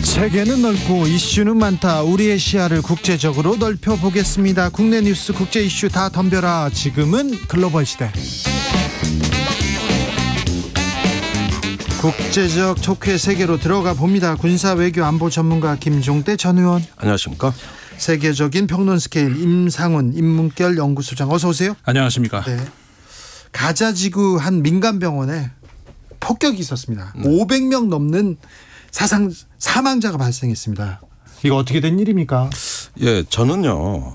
세계는 넓고 이슈는 많다. 우리의 시야를 국제적으로 넓혀보겠습니다. 국내 뉴스, 국제 이슈 다 덤벼라. 지금은 글로벌 시대. 국제적 촉회 세계로 들어가 봅니다. 군사 외교 안보 전문가 김종대 전 의원. 안녕하십니까. 세계적인 평론 스케일 임상훈 인문결 연구소장, 어서 오세요. 안녕하십니까. 네. 가자 지구 한 민간 병원에 폭격이 있었습니다. 500명 넘는 사망자가 발생했습니다. 이거 어떻게 된 일입니까? 예, 저는요.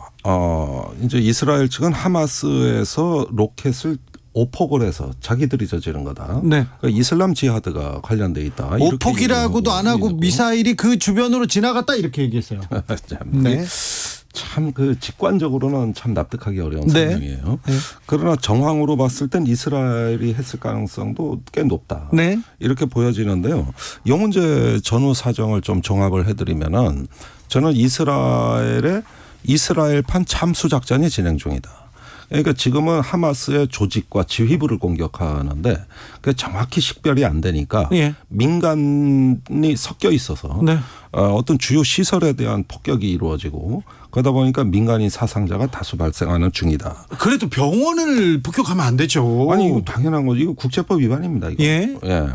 이제 이스라엘 측은 하마스에서 로켓을 오폭을 해서 자기들이 저지른 거다. 네. 그러니까 이슬람 지하드가 관련돼 있다. 오폭이라고도 안 하고 미사일이 그 주변으로 지나갔다 이렇게 얘기했어요. 네. 참 그 직관적으로는 참 납득하기 어려운 상황이에요. 네. 그러나 정황으로 봤을 땐 이스라엘이 했을 가능성도 꽤 높다. 네. 이렇게 보여지는데요. 이 문제 전후 사정을 좀 종합을 해드리면은 저는 이스라엘판 참수 작전이 진행 중이다. 그러니까 지금은 하마스의 조직과 지휘부를 공격하는데 그게 정확히 식별이 안 되니까 예. 민간이 섞여 있어서 네. 어떤 주요 시설에 대한 폭격이 이루어지고 그러다 보니까 민간인 사상자가 다수 발생하는 중이다. 그래도 병원을 폭격하면 안 되죠. 아니 이거 당연한 거죠. 이거 국제법 위반입니다. 이거. 예. 예.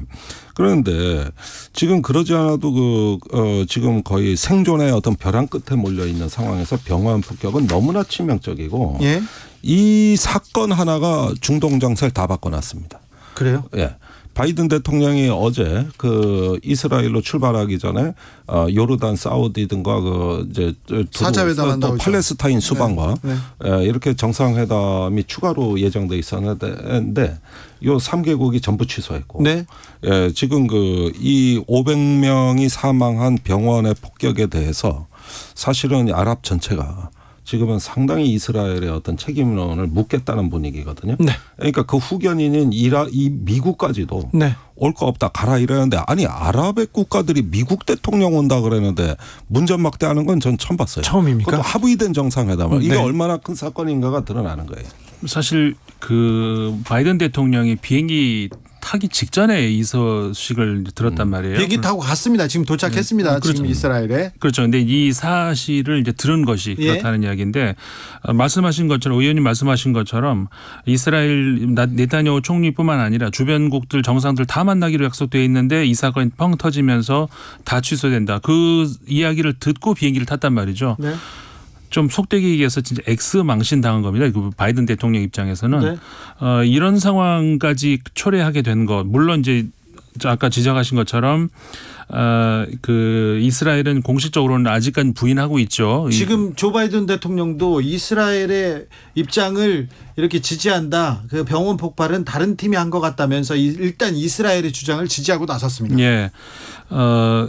그런데 지금 그러지 않아도 지금 거의 생존의 어떤 벼랑 끝에 몰려 있는 상황에서 병원 폭격은 너무나 치명적이고 예. 이 사건 하나가 중동 정세를 다 바꿔놨습니다. 그래요? 예. 바이든 대통령이 어제 그 이스라엘로 출발하기 전에 요르단, 사우디 등과 그 이제 사자회담 한다고 팔레스타인 수반과 네. 네. 이렇게 정상회담이 추가로 예정돼 있었는데 요 3개국이 전부 취소했고 네. 예, 지금 그 이 500명이 사망한 병원의 폭격에 대해서 사실은 아랍 전체가 지금은 상당히 이스라엘의 어떤 책임론을 묻겠다는 분위기거든요. 네. 그러니까 그 후견인인 이 미국까지도 네. 올 거 없다 가라 이러는데 아니 아랍의 국가들이 미국 대통령 온다 그러는데 문전막대하는 건 전 처음 봤어요. 처음입니까? 그것도 합의된 정상회담을. 네. 이게 얼마나 큰 사건인가가 드러나는 거예요. 사실 그 바이든 대통령이 비행기 타기 직전에 이 소식을 들었단 말이에요. 비행기 타고 갔습니다. 지금 도착했습니다. 그렇죠. 지금 이스라엘에. 그렇죠. 근데 이 사실을 이제 들은 것이 그렇다는 이야기인데 말씀하신 것처럼 의원님 말씀하신 것처럼 이스라엘 네타냐후 총리뿐만 아니라 주변국들 정상들 다 만나기로 약속되어 있는데 이 사건이 펑 터지면서 다 취소된다. 그 이야기를 듣고 비행기를 탔단 말이죠. 네. 좀 속되게 얘기해서 진짜 X망신 당한 겁니다. 그 바이든 대통령 입장에서는 네. 이런 상황까지 초래하게 된 것. 물론 이제 아까 지적하신 것처럼 그 이스라엘은 공식적으로는 아직까지 부인하고 있죠. 지금 조 바이든 대통령도 이스라엘의 입장을 이렇게 지지한다. 그 병원 폭발은 다른 팀이 한 것 같다면서 일단 이스라엘의 주장을 지지하고 나섰습니다. 예.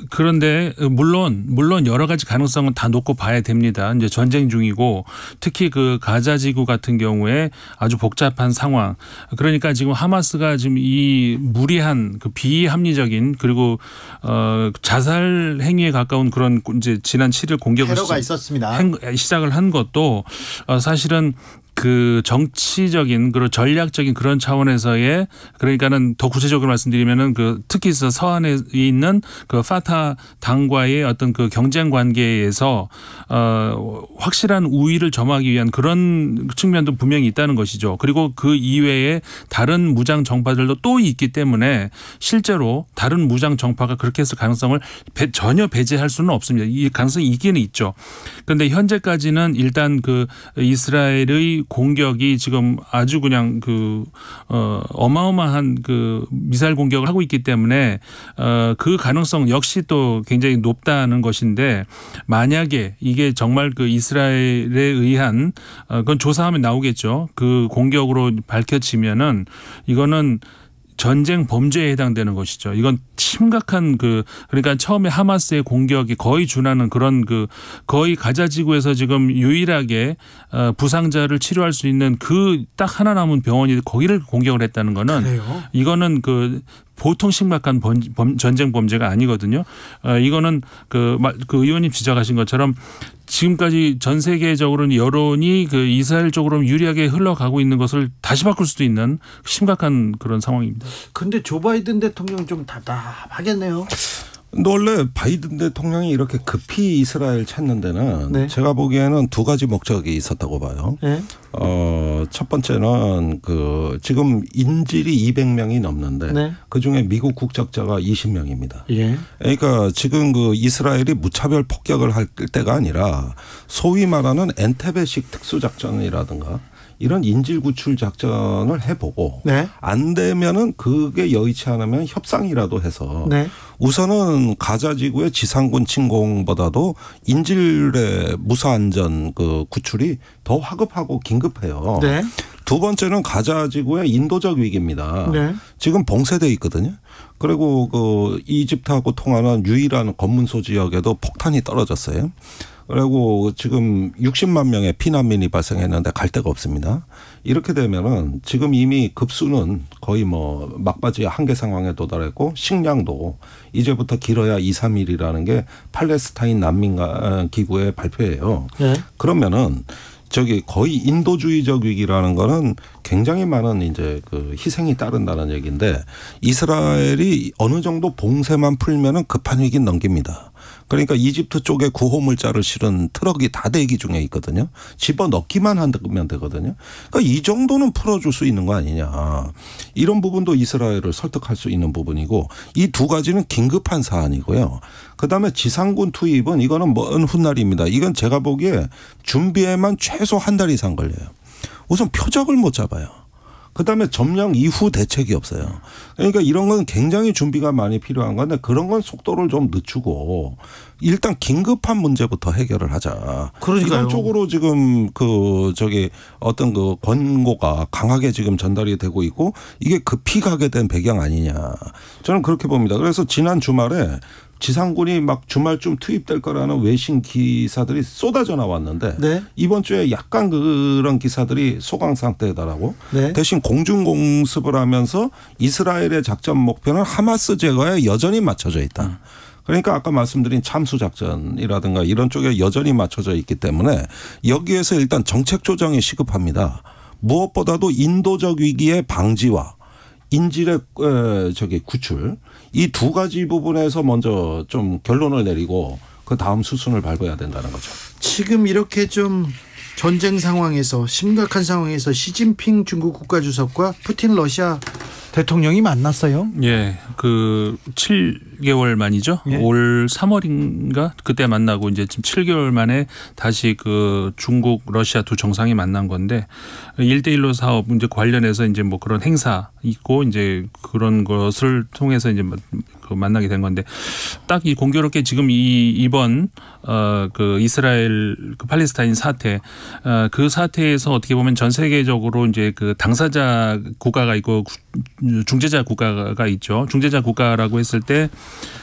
그런데 물론 여러 가지 가능성은 다 놓고 봐야 됩니다. 이제 전쟁 중이고 특히 그 가자 지구 같은 경우에 아주 복잡한 상황. 그러니까 지금 하마스가 지금 이 무리한 그 비합리적인 그리고 자살 행위에 가까운 그런 이제 지난 7일 공격을 테러가 있었습니다. 시작을 한 것도 사실은 그 정치적인 그리고 전략적인 그런 차원에서의 그러니까는 더 구체적으로 말씀드리면은 그 특히 서한에 있는 그 파타 당과의 어떤 그 경쟁 관계에서 확실한 우위를 점하기 위한 그런 측면도 분명히 있다는 것이죠. 그리고 그 이외에 다른 무장 정파들도 또 있기 때문에 실제로 다른 무장 정파가 그렇게 했을 가능성을 전혀 배제할 수는 없습니다. 이 가능성이 있기는 있죠. 그런데 현재까지는 일단 그 이스라엘의 공격이 지금 아주 그냥 그 어마어마한 그 미사일 공격을 하고 있기 때문에 그 가능성 역시 또 굉장히 높다는 것인데 만약에 이게 정말 그 이스라엘에 의한 그건 조사하면 나오겠죠. 그 공격으로 밝혀지면은 이거는 전쟁 범죄에 해당되는 것이죠. 이건 심각한 그러니까 처음에 하마스의 공격이 거의 준하는 그런 거의 가자 지구에서 지금 유일하게 부상자를 치료할 수 있는 그 딱 하나 남은 병원이 거기를 공격을 했다는 거는 그래요? 이거는 보통 심각한 전쟁 범죄가 아니거든요. 이거는 그 의원님 지적하신 것처럼 지금까지 전 세계적으로는 여론이 그 이스라엘 쪽으로 유리하게 흘러가고 있는 것을 다시 바꿀 수도 있는 심각한 그런 상황입니다. 근데 조 바이든 대통령은 좀 답답하겠네요. 근데 원래 바이든 대통령이 이렇게 급히 이스라엘 찾는 데는 네. 제가 보기에는 두 가지 목적이 있었다고 봐요. 네. 첫 번째는 지금 인질이 200명이 넘는데 네. 그중에 미국 국적자가 20명입니다. 예. 그러니까 지금 이스라엘이 무차별 폭격을 할 때가 아니라 소위 말하는 엔테베식 특수작전이라든가 이런 인질 구출 작전을 해보고 네. 안 되면은 그게 여의치 않으면 협상이라도 해서 네. 우선은 가자 지구의 지상군 침공보다도 인질의 무사안전 구출이 더 화급하고 긴급해요. 네. 두 번째는 가자 지구의 인도적 위기입니다. 네. 지금 봉쇄돼 있거든요. 그리고 이집트하고 통하는 유일한 검문소 지역에도 폭탄이 떨어졌어요. 그리고 지금 60만 명의 피난민이 발생했는데 갈 데가 없습니다. 이렇게 되면은 지금 이미 급수는 거의 막바지 한계 상황에 도달했고 식량도 이제부터 길어야 2, 3일이라는 게 팔레스타인 난민 기구의 발표예요. 네. 그러면은 거의 인도주의적 위기라는 거는 굉장히 많은 이제 희생이 따른다는 얘기인데 이스라엘이 어느 정도 봉쇄만 풀면은 급한 위기는 넘깁니다. 그러니까 이집트 쪽에 구호물자를 실은 트럭이 다 대기 중에 있거든요. 집어넣기만 하면 되거든요. 그러니까 이 정도는 풀어줄 수 있는 거 아니냐. 이런 부분도 이스라엘을 설득할 수 있는 부분이고 이 두 가지는 긴급한 사안이고요. 그다음에 지상군 투입은 이거는 먼 훗날입니다. 이건 제가 보기에 준비에만 최소 한 달 이상 걸려요. 우선 표적을 못 잡아요. 그다음에 점령 이후 대책이 없어요. 그러니까 이런 건 굉장히 준비가 많이 필요한 건데 그런 건 속도를 좀 늦추고 일단 긴급한 문제부터 해결을 하자. 그러니까요. 이런 쪽으로 지금 어떤 권고가 강하게 지금 전달이 되고 있고 이게 급히 가게 된 배경 아니냐. 저는 그렇게 봅니다. 그래서 지난 주말에 지상군이 막 주말쯤 투입될 거라는 외신 기사들이 쏟아져 나왔는데 네. 이번 주에 약간 그런 기사들이 소강 상태다라고 네. 대신 공중 공습을 하면서 이스라엘의 작전 목표는 하마스 제거에 여전히 맞춰져 있다. 그러니까 아까 말씀드린 참수작전이라든가 이런 쪽에 여전히 맞춰져 있기 때문에 여기에서 일단 정책 조정이 시급합니다. 무엇보다도 인도적 위기의 방지와 인질의 구출 이 두 가지 부분에서 먼저 좀 결론을 내리고 그 다음 수순을 밟아야 된다는 거죠. 지금 이렇게 좀 전쟁 상황에서 심각한 상황에서 시진핑 중국 국가주석과 푸틴 러시아 대통령이 만났어요. 예, 7개월 만이죠. 예. 올 3월인가 그때 만나고 이제 지금 7개월 만에 다시 중국, 러시아 두 정상이 만난 건데 1대1로 사업 이제 관련해서 이제 그런 행사 있고 이제 그런 것을 통해서 이제 만나게 된 건데 딱 이 공교롭게 지금 이번 이스라엘 팔레스타인 사태 그 사태에서 어떻게 보면 전 세계적으로 이제 당사자 국가가 있고 중재자 국가가 있죠. 중재자 국가라고 했을 때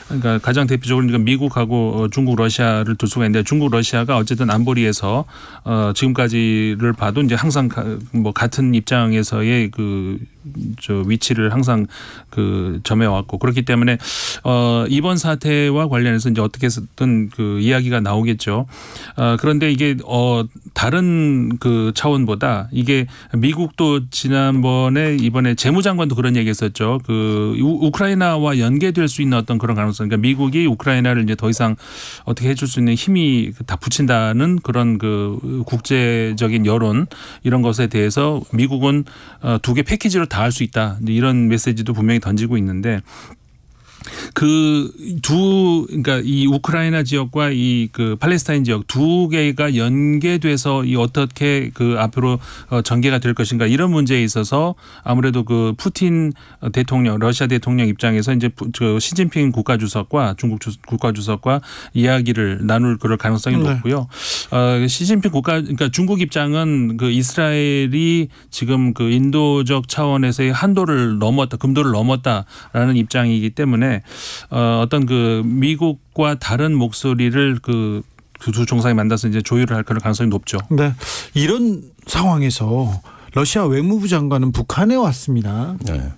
그러니까 가장 대표적으로 미국하고 중국, 러시아를 둘 수가 있는데 중국, 러시아가 어쨌든 안보리에서 지금까지를 봐도 이제 항상 같은 입장에서의 위치를 항상 점해왔고 그렇기 때문에 이번 사태와 관련해서 이제 어떻게든 이야기가 나오겠죠. 그런데 이게 다른 차원보다 이게 미국도 이번에 재무장관도 그런 얘기했었죠. 우크라이나와 연계될 수 있는 어떤 그런 가능성. 그러니까 미국이 우크라이나를 이제 더 이상 어떻게 해줄 수 있는 힘이 다 붙인다는 그런 국제적인 여론 이런 것에 대해서 미국은 두 개 패키지로 다 할 수 있다. 이런 메시지도 분명히 던지고 있는데 그러니까 이 우크라이나 지역과 이 팔레스타인 지역 두 개가 연계돼서 어떻게 앞으로 전개가 될 것인가 이런 문제에 있어서 아무래도 푸틴 대통령, 러시아 대통령 입장에서 이제 시진핑 국가주석과 중국 국가주석과 이야기를 나눌 그럴 가능성이 높고요. 시진핑 그러니까 중국 입장은 이스라엘이 지금 인도적 차원에서의 금도를 넘었다라는 입장이기 때문에 어떤 미국과 다른 목소리를 두 정상이 만나서 이제 조율을 할 그런 가능성이 높죠. 네, 이런 상황에서 러시아 외무부 장관은 북한에 왔습니다. 네.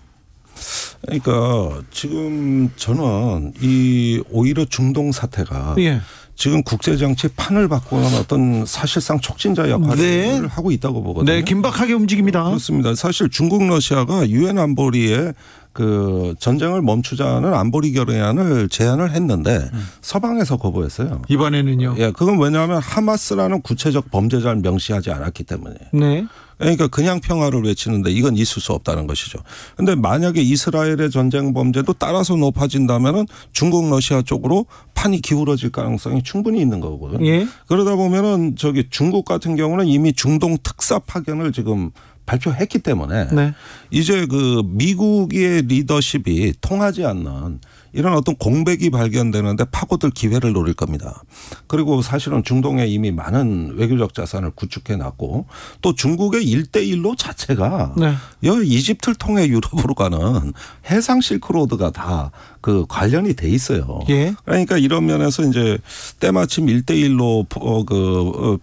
그러니까 지금 저는 이 오히려 중동 사태가 예. 지금 국제정치 판을 바꾸는 어떤 사실상 촉진자 역할을 네. 하고 있다고 보거든요. 네, 긴박하게 움직입니다. 그렇습니다. 사실 중국 러시아가 유엔 안보리에 그 전쟁을 멈추자는 안보리 결의안을 제안을 했는데 서방에서 거부했어요. 이번에는요. 예, 그건 왜냐하면 하마스라는 구체적 범죄자를 명시하지 않았기 때문에. 네. 그러니까 그냥 평화를 외치는데 이건 있을 수 없다는 것이죠. 그런데 만약에 이스라엘의 전쟁 범죄도 따라서 높아진다면은 중국 러시아 쪽으로 판이 기울어질 가능성이 충분히 있는 거거든요. 예. 그러다 보면은 저기 중국 같은 경우는 이미 중동 특사 파견을 지금 발표했기 때문에 네. 이제 그 미국의 리더십이 통하지 않는 이런 어떤 공백이 발견되는데 파고들 기회를 노릴 겁니다. 그리고 사실은 중동에 이미 많은 외교적 자산을 구축해 놨고 또 중국의 1대1로 자체가 네. 여기 이집트를 통해 유럽으로 가는 해상 실크로드가 다 그 관련이 돼 있어요. 예. 그러니까 이런 면에서 이제 때마침 1대1로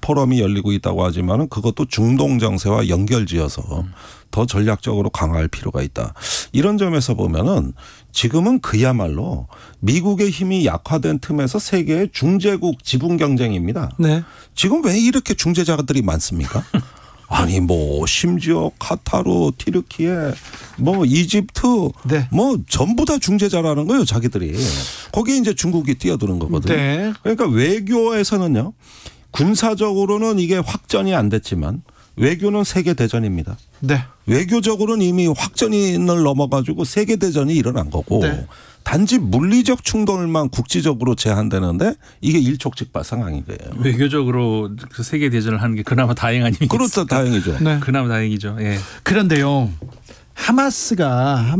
포럼이 열리고 있다고 하지만은 그것도 중동 정세와 연결지어서 더 전략적으로 강화할 필요가 있다. 이런 점에서 보면은 지금은 그야말로 미국의 힘이 약화된 틈에서 세계의 중재국 지분 경쟁입니다. 네. 지금 왜 이렇게 중재자들이 많습니까? 아니 뭐 심지어 카타르, 튀르키예, 뭐 이집트, 네. 뭐 전부 다 중재자라는 거예요, 자기들이. 거기에 이제 중국이 뛰어드는 거거든요. 네. 그러니까 외교에서는요, 군사적으로는 이게 확전이 안 됐지만 외교는 세계 대전입니다. 네. 외교적으로는 이미 확전을 넘어가지고 세계 대전이 일어난 거고 네. 단지 물리적 충돌만 국지적으로 제한되는데 이게 일촉즉발 상황인 거예요. 외교적으로 그 세계 대전을 하는 게 그나마 다행 아니겠어요? 그렇죠, 다행이죠. 네. 그나마 다행이죠. 예. 그런데요. 하마스가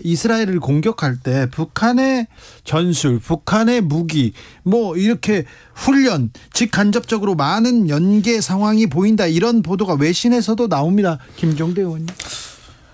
이스라엘을 공격할 때 북한의 전술, 북한의 무기, 뭐 이렇게 훈련, 직간접적으로 많은 연계 상황이 보인다. 이런 보도가 외신에서도 나옵니다. 김종대 의원님.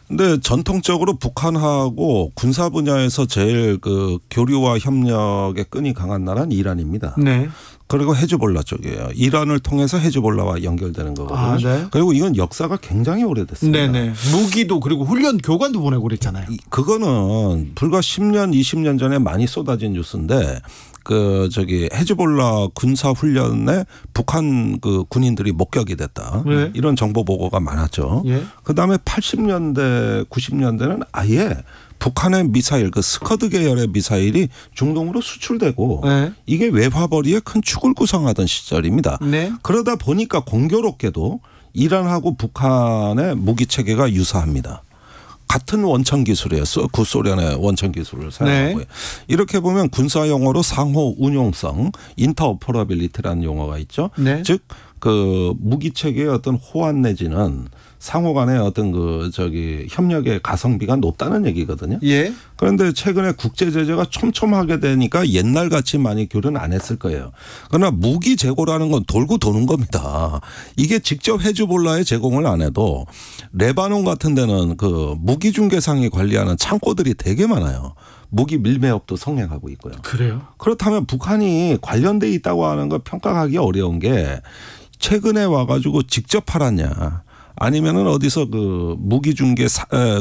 근데 전통적으로 북한하고 군사 분야에서 제일 그 교류와 협력의 끈이 강한 나라는 이란입니다. 네. 그리고 헤즈볼라 쪽이에요. 이란을 통해서 헤즈볼라와 연결되는 거거든요. 아, 네. 그리고 이건 역사가 굉장히 오래됐습니다. 네네. 무기도 그리고 훈련 교관도 보내고 그랬잖아요. 그거는 불과 10년, 20년 전에 많이 쏟아진 뉴스인데 그 저기 헤즈볼라 군사 훈련에 북한 그 군인들이 목격이 됐다. 네. 이런 정보 보고가 많았죠. 예. 그다음에 80년대, 90년대는 아예 북한의 미사일, 그 스커드 계열의 미사일이 중동으로 수출되고 네. 이게 외화벌이의 큰 축을 구성하던 시절입니다. 네. 그러다 보니까 공교롭게도 이란하고 북한의 무기 체계가 유사합니다. 같은 원천 기술이에요. 구소련의 원천 기술을 사용하고요. 네. 이렇게 보면 군사 용어로 상호 운용성, 인터오퍼러빌리티라는 용어가 있죠. 네. 즉 그 무기 체계의 어떤 호환 내지는 상호 간의 어떤 그 저기 협력의 가성비가 높다는 얘기거든요. 예. 그런데 최근에 국제 제재가 촘촘하게 되니까 옛날 같이 많이 교류는 안 했을 거예요. 그러나 무기 재고라는 건 돌고 도는 겁니다. 이게 직접 헤즈볼라에 제공을 안 해도 레바논 같은 데는 그 무기 중개상이 관리하는 창고들이 되게 많아요. 무기 밀매업도 성행하고 있고요. 그래요? 그렇다면 북한이 관련돼 있다고 하는 걸 평가하기 어려운 게 최근에 와가지고 직접 팔았냐. 아니면은 어디서 그 무기 중개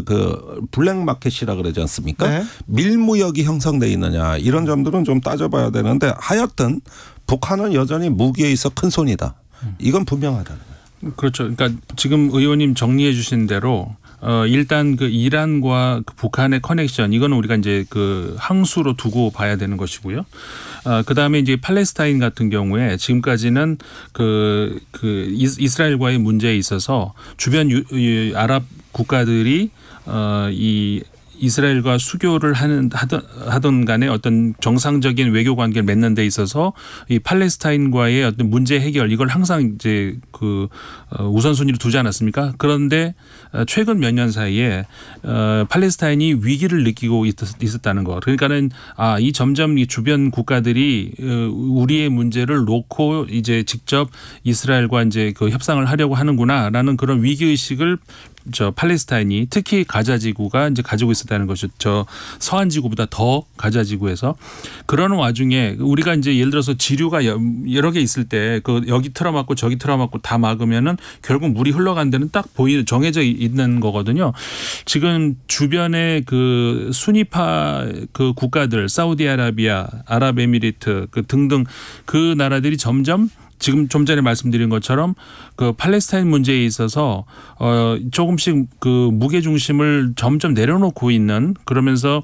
그 블랙 마켓이라 그러지 않습니까? 네. 밀무역이 형성돼 있느냐 이런 점들은 좀 따져봐야 되는데 하여튼 북한은 여전히 무기에 있어 큰 손이다. 이건 분명하다는 거예요. 그렇죠. 그러니까 지금 의원님 정리해 주신 대로 일단 그 이란과 그 북한의 커넥션 이거는 우리가 이제 그 항수로 두고 봐야 되는 것이고요. 그다음에 이제 팔레스타인 같은 경우에 지금까지는 그 이스라엘과의 문제에 있어서 주변 아랍 국가들이 이 이스라엘과 수교를 하던 간에 어떤 정상적인 외교 관계를 맺는 데 있어서 이 팔레스타인과의 어떤 문제 해결 이걸 항상 이제 그 우선순위로 두지 않았습니까? 그런데 최근 몇 년 사이에 팔레스타인이 위기를 느끼고 있었다는 거. 그러니까는 이 점점 이 주변 국가들이 우리의 문제를 놓고 이제 직접 이스라엘과 이제 그 협상을 하려고 하는구나라는 그런 위기 의식을 저 팔레스타인이 특히 가자 지구가 이제 가지고 있었다는 것이 저 서한 지구보다 더 가자 지구에서 그러는 와중에 우리가 이제 예를 들어서 지류가 여러 개 있을 때 그 여기 틀어막고 저기 틀어막고 다 막으면은 결국 물이 흘러간 데는 딱 보이는 정해져 있는 거거든요. 지금 주변에 그 순위파 그 국가들 사우디아라비아, 아랍에미리트 그 등등 그 나라들이 점점 지금 좀 전에 말씀드린 것처럼 그 팔레스타인 문제에 있어서 조금씩 그 무게 중심을 점점 내려놓고 있는 그러면서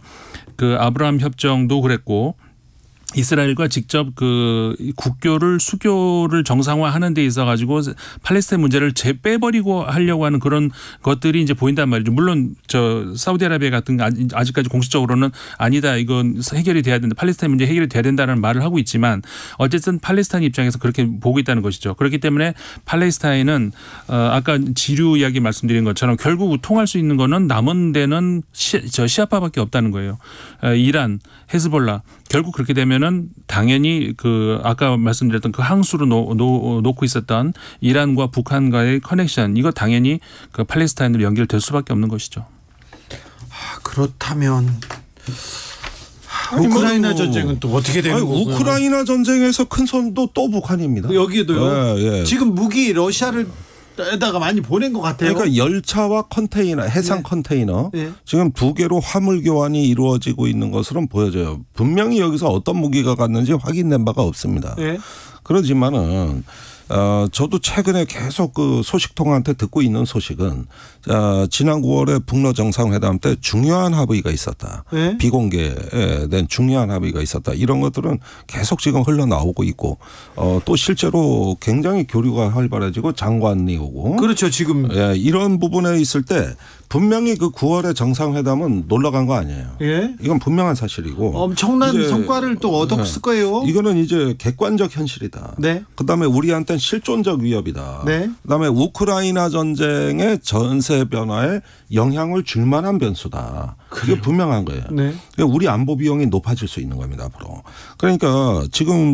그 아브라함 협정도 그랬고 이스라엘과 직접 그 국교를 수교를 정상화하는 데 있어 가지고 팔레스타인 문제를 빼버리고 하려고 하는 그런 것들이 이제 보인단 말이죠. 물론 저 사우디아라비아 같은 아직까지 공식적으로는 아니다 이건 해결이 돼야 된다. 팔레스타인 문제 해결이 돼야 된다는 말을 하고 있지만 어쨌든 팔레스타인 입장에서 그렇게 보고 있다는 것이죠. 그렇기 때문에 팔레스타인은 아까 지류 이야기 말씀드린 것처럼 결국 통할 수 있는 거는 남은 데는 시아파밖에 없다는 거예요. 이란, 헤즈볼라 결국 그렇게 되면은 당연히 그 아까 말씀드렸던 그 항수로 놓고 있었던 이란과 북한과의 커넥션 이거 당연히 그 팔레스타인으로 연결될 수밖에 없는 것이죠. 그렇다면 우크라이나 전쟁은 또 어떻게 되는 거고요? 우크라이나 전쟁에서 큰 손도 또 북한입니다. 여기도요. 예. 지금 무기 러시아를 에다가 많이 보낸 것 같아요. 그러니까 열차와 컨테이너, 해상 컨테이너 지금 두 개로 화물 교환이 이루어지고 있는 것으로 보여져요. 분명히 여기서 어떤 무기가 갔는지 확인된 바가 없습니다. 그렇지만은 저도 최근에 계속 그 소식통한테 듣고 있는 소식은 지난 9월에 북러 정상회담 때 중요한 합의가 있었다. 비공개된 중요한 합의가 있었다. 이런 것들은 계속 지금 흘러나오고 있고 또 실제로 굉장히 교류가 활발해지고 장관이 오고. 그렇죠. 지금. 이런 부분에 있을 때 분명히 그 9월의 정상회담은 놀러 간 거 아니에요. 이건 분명한 사실이고. 엄청난 성과를 또 얻었을 거예요. 이거는 이제 객관적 현실이다. 그다음에 우리한테는 실존적 위협이다. 그다음에 우크라이나 전쟁의 전세 변화에 영향을 줄 만한 변수다. 그게 분명한 거예요. 그러니까 우리 안보 비용이 높아질 수 있는 겁니다. 앞으로. 그러니까 지금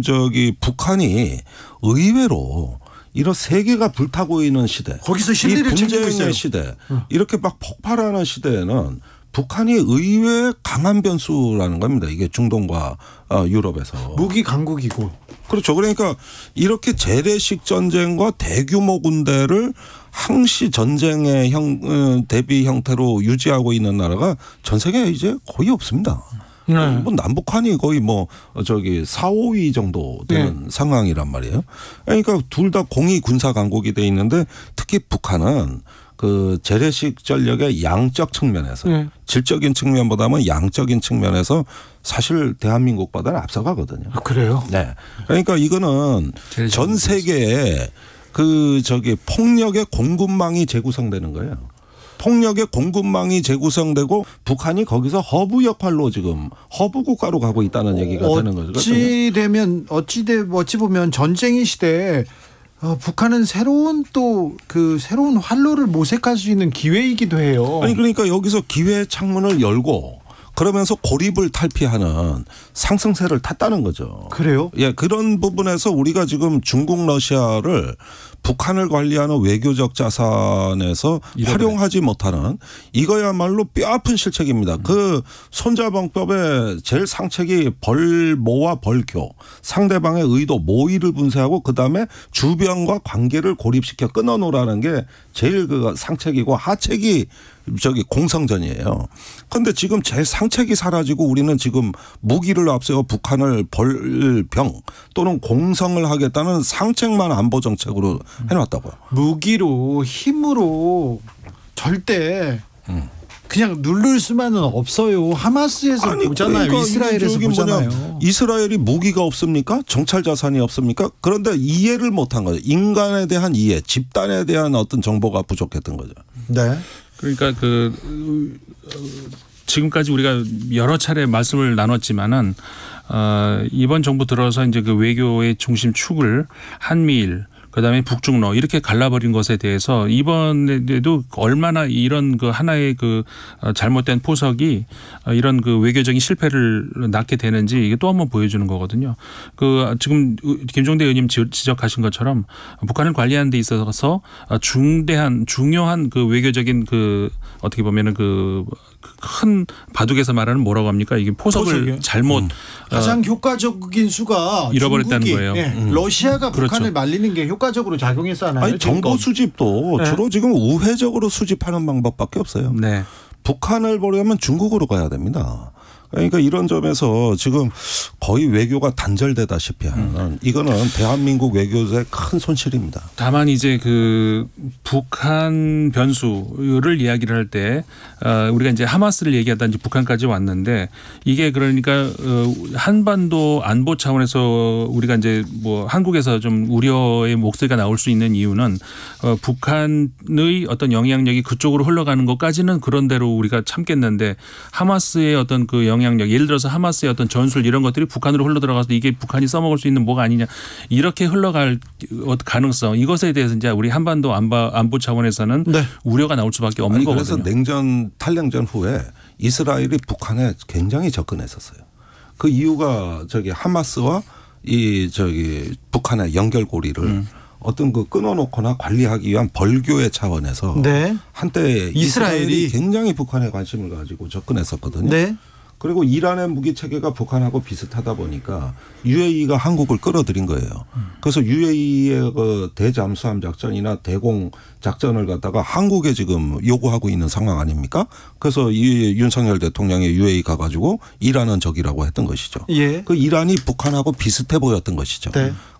북한이 의외로 이런 세계가 불타고 있는 시대. 거기서 실리를 챙기고 있어요. 시대. 이렇게 막 폭발하는 시대에는 북한이 의외 강한 변수라는 겁니다. 이게 중동과 유럽에서. 무기 강국이고. 그렇죠. 그러니까 이렇게 재래식 전쟁과 대규모 군대를 항시 전쟁의 대비 형태로 유지하고 있는 나라가 전 세계에 이제 거의 없습니다. 뭐 남북한이 거의 4, 5위 정도 되는 상황이란 말이에요. 그러니까 둘 다 공이 군사 강국이 돼 있는데 특히 북한은 그 재래식 전력의 양적 측면에서 질적인 측면보다는 양적인 측면에서 사실 대한민국보다는 앞서가거든요. 그래요? 네. 그러니까 이거는 전 세계에 폭력의 공급망이 재구성되는 거예요. 폭력의 공급망이 재구성되고 북한이 거기서 허브 역할로 지금 허브 국가로 가고 있다는 얘기가 되는 거죠. 어찌 보면 전쟁의 시대에 북한은 새로운 활로를 모색할 수 있는 기회이기도 해요. 그러니까 여기서 기회의 창문을 열고 그러면서 고립을 탈피하는 상승세를 탔다는 거죠. 그래요? 그런 부분에서 우리가 지금 중국, 러시아를 북한을 관리하는 외교적 자산에서 활용하지 못하는 이거야말로 뼈아픈 실책입니다. 그 손자병법의 제일 상책이 벌모와 벌교, 상대방의 의도, 모의를 분쇄하고 그다음에 주변과 관계를 고립시켜 끊어놓으라는 게 제일 그 상책이고 하책이 공성전이에요. 그런데 지금 제 상책이 사라지고 우리는 지금 무기를 앞세워 북한을 벌병 또는 공성을 하겠다는 상책만 안보 정책으로 해놨다고요. 무기로 힘으로 절대 그냥 누를 수만은 없어요. 하마스에서 보잖아요. 그러니까 이스라엘에서 보잖아요. 이스라엘이 무기가 없습니까? 정찰 자산이 없습니까? 그런데 이해를 못한 거죠. 인간에 대한 이해, 집단에 대한 어떤 정보가 부족했던 거죠. 그러니까 지금까지 우리가 여러 차례 말씀을 나눴지만은 이번 정부 들어서 이제 그 외교의 중심축을 한미일 그다음에 북중러 이렇게 갈라버린 것에 대해서 이번에도 얼마나 이런 그 하나의 그 잘못된 포석이 이런 그 외교적인 실패를 낳게 되는지 이게 또 한 번 보여주는 거거든요. 그 지금 김종대 의원님 지적하신 것처럼 북한을 관리하는 데 있어서 중요한 그 외교적인 그 어떻게 보면은 그 큰 바둑에서 말하는 뭐라고 합니까? 이게 포석을 잘못 가장 효과적인 수가 잃어버렸다는 거예요. 러시아가 그렇죠. 북한을 말리는 게 효과적으로 작용했잖아요. 아니, 정보 수집도 주로 지금 우회적으로 수집하는 방법밖에 없어요. 네. 북한을 보려면 중국으로 가야 됩니다. 그러니까 이런 점에서 지금 거의 외교가 단절되다시피 하는 이거는 대한민국 외교의 큰 손실입니다. 다만 이제 그 북한 변수를 이야기를 할 때 우리가 이제 하마스를 얘기하다 이제 북한까지 왔는데 이게 그러니까 한반도 안보 차원에서 우리가 이제 뭐 한국에서 좀 우려의 목소리가 나올 수 있는 이유는 북한의 어떤 영향력이 그쪽으로 흘러가는 것까지는 그런 대로 우리가 참겠는데 하마스의 어떤 그 영향력 예를 들어서 하마스의 어떤 전술 이런 것들이 북한으로 흘러들어가서 이게 북한이 써먹을 수 있는 뭐가 아니냐 이렇게 흘러갈 가능성 이것에 대해서 이제 우리 한반도 안보 차원에서는 우려가 나올 수밖에 없는 거거든요. 그래서 냉전 탈냉전 후에 이스라엘이 북한에 굉장히 접근했었어요. 그 이유가 하마스와 북한의 연결고리를 어떤 그 끊어놓거나 관리하기 위한 벌교의 차원에서 한때 이스라엘이 굉장히 북한에 관심을 가지고 접근했었거든요. 그리고 이란의 무기 체계가 북한하고 비슷하다 보니까 UAE가 한국을 끌어들인 거예요. 그래서 UAE의 그 대잠수함 작전이나 대공 작전을 갖다가 한국에 지금 요구하고 있는 상황 아닙니까? 그래서 이 윤석열 대통령이 UAE 가가지고 이란은 적이라고 했던 것이죠. 그 이란이 북한하고 비슷해 보였던 것이죠.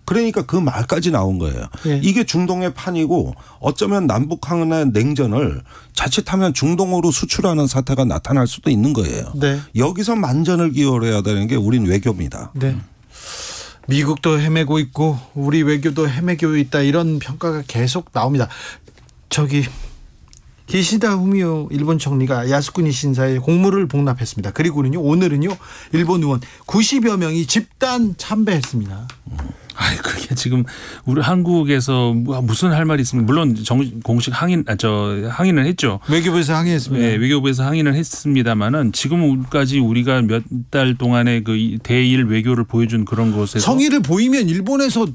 그러니까 그 말까지 나온 거예요. 이게 중동의 판이고 어쩌면 남북한의 냉전을 자칫하면 중동으로 수출하는 사태가 나타날 수도 있는 거예요. 여기서 만전을 기울여야 되는 게 우린 외교입니다. 미국도 헤매고 있고 우리 외교도 헤매고 있다 이런 평가가 계속 나옵니다. 기시다 후미오 일본 총리가 야스쿠니 신사에 공물을 복납했습니다. 그리고는요 오늘은요 일본 의원 90여 명이 집단 참배했습니다. 그게 지금 우리 한국에서 무슨 할 말이 있습니까? 물론 공식 항의는 했죠. 외교부에서 항의했습니다. 네, 외교부에서 항의는 했습니다만은 지금까지 우리가 몇 달 동안의 그 대일 외교를 보여준 그런 곳에서 성의를 보이면 일본에서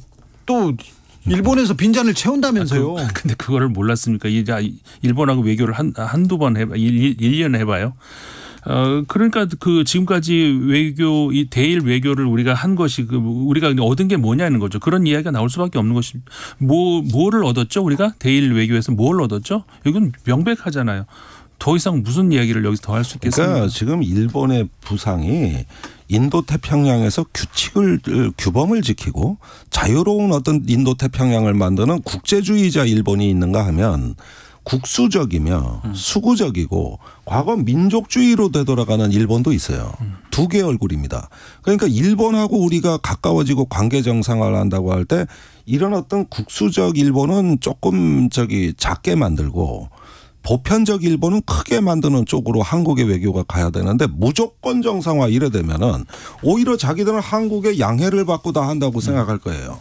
빈잔을 채운다면서요. 근데 그거를 몰랐습니까? 일본하고 외교를 한두 번 1년 해봐요. 그러니까 그 지금까지 이 대일 외교를 우리가 한 것이 우리가 얻은 게 뭐냐는 거죠. 그런 이야기가 나올 수밖에 없는 것이 뭐를 얻었죠? 우리가 대일 외교에서 뭘 얻었죠? 이건 명백하잖아요. 더 이상 무슨 이야기를 여기서 더 할 수 있겠습니까? 그러니까 지금 일본의 부상이 인도태평양에서 규범을 지키고 자유로운 어떤 인도태평양을 만드는 국제주의자 일본이 있는가 하면 국수적이며 수구적이고 과거 민족주의로 되돌아가는 일본도 있어요. 두 개의 얼굴입니다. 그러니까 일본하고 우리가 가까워지고 관계 정상화를 한다고 할 때 이런 어떤 국수적 일본은 조금 작게 만들고 보편적 일본은 크게 만드는 쪽으로 한국의 외교가 가야 되는데 무조건 정상화 이래 되면은 오히려 자기들은 한국의 양해를 받고 다 한다고 생각할 거예요.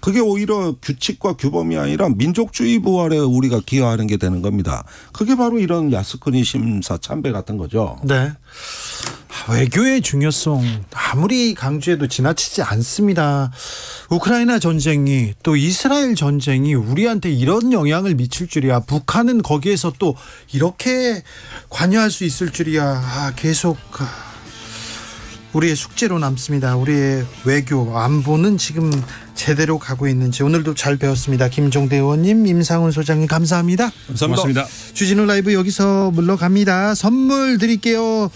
그게 오히려 규칙과 규범이 아니라 민족주의 부활에 우리가 기여하는 게 되는 겁니다. 그게 바로 이런 야스쿠니 신사 참배 같은 거죠. 외교의 중요성 아무리 강조해도 지나치지 않습니다. 우크라이나 전쟁이 또 이스라엘 전쟁이 우리한테 이런 영향을 미칠 줄이야. 북한은 거기에서 또 이렇게 관여할 수 있을 줄이야. 계속 우리의 숙제로 남습니다. 우리의 외교 안보는 지금 제대로 가고 있는지 오늘도 잘 배웠습니다. 김종대 의원님, 임상훈 소장님 감사합니다. 고맙습니다. 주진우 라이브 여기서 물러갑니다. 선물 드릴게요.